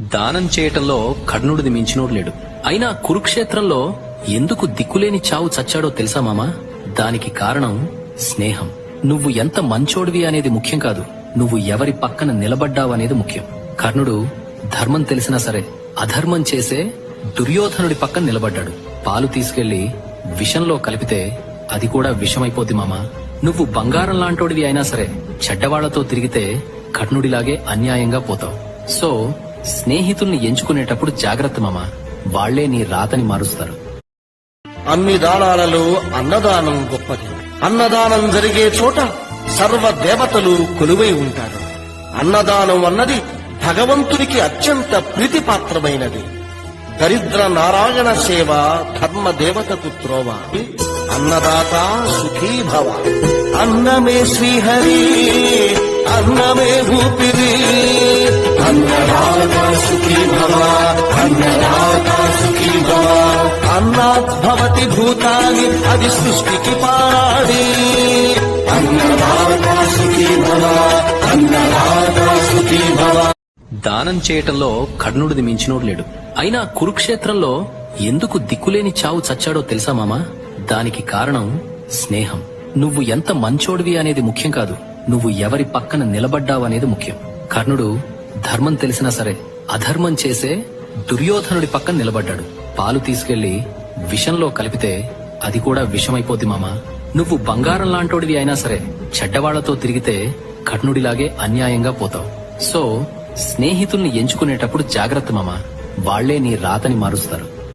దానం చేయటంలో కర్ణుడిని మించినోడు లేడు. అయినా కురుక్షేత్రంలో ఎందుకు దిక్కులేని చావు చచ్చాడో తెలుసా మామా? దానికి కారణం స్నేహం. నువ్వు ఎంత మంచోడివి అనేది ముఖ్యం కాదు, నువ్వు ఎవరి పక్కన నిలబడ్డావనేది ముఖ్యం. కర్ణుడు ధర్మం తెలిసినా సరే అధర్మం చేసే దుర్యోధనుడి పక్కన నిలబడ్డాడు. పాలు తీసుకెళ్లి విషంలో కలిపితే అది కూడా విషమైపోద్ది మామా. నువ్వు బంగారం లాంటోడివి అయినా సరే చెడ్డవాళ్లతో తిరిగితే కర్ణుడిలాగే అన్యాయంగా పోతావు. సో స్నేహితుల్ని ఎంచుకునేటప్పుడు జాగ్రత్త మామా, వాళ్లే నీ రాతని మారుస్తారు. అన్ని దానాలలో అన్నదానం గొప్పది. అన్నదానం జరిగే చోట సర్వ దేవతలు కొలువై ఉంటారు. అన్నదానం అన్నది భగవంతునికి అత్యంత ప్రీతిపాత్రమైనది. దరిద్ర నారాయణ సేవ ధర్మ దేవతకు త్రోవ. అన్నదాత సుఖీ భవ. అన్నమే శ్రీహరి, అన్నమే ఊపిరి. అన్నదాత సుఖీ భవ, అన్నదాత సుఖీ భవ. అన్నాత్ భవతి భూతాని, అది సృష్టికి పాడి. అన్నదాత సుఖీ భవ, అన్నదాత సుఖీ భవ. దానం చేయటంలో కర్ణుడిని మించినోడు లేడు. అయినా కురుక్షేత్రంలో ఎందుకు దిక్కులేని చావు చచ్చాడో తెలుసా మామా? దానికి కారణం స్నేహం. నువ్వు ఎంత మంచోడివి అనేది ముఖ్యం కాదు, నువ్వు ఎవరి పక్కన నిలబడ్డావనేది ముఖ్యం. కర్ణుడు ధర్మం తెలిసినా సరే అధర్మం చేసే దుర్యోధనుడి పక్కన నిలబడ్డాడు. పాలు తీసుకెళ్లి విషంలో కలిపితే అది కూడా విషమైపోద్ది మామా. నువ్వు బంగారం లాంటోడివి అయినా సరే చెడ్డవాళ్లతో తిరిగితే కర్ణుడిలాగే అన్యాయంగా పోతావు. సో స్నేహితుల్ని ఎంచుకునేటప్పుడు జాగ్రత్త మామా, వాళ్లే నీ రాతని మారుస్తారు.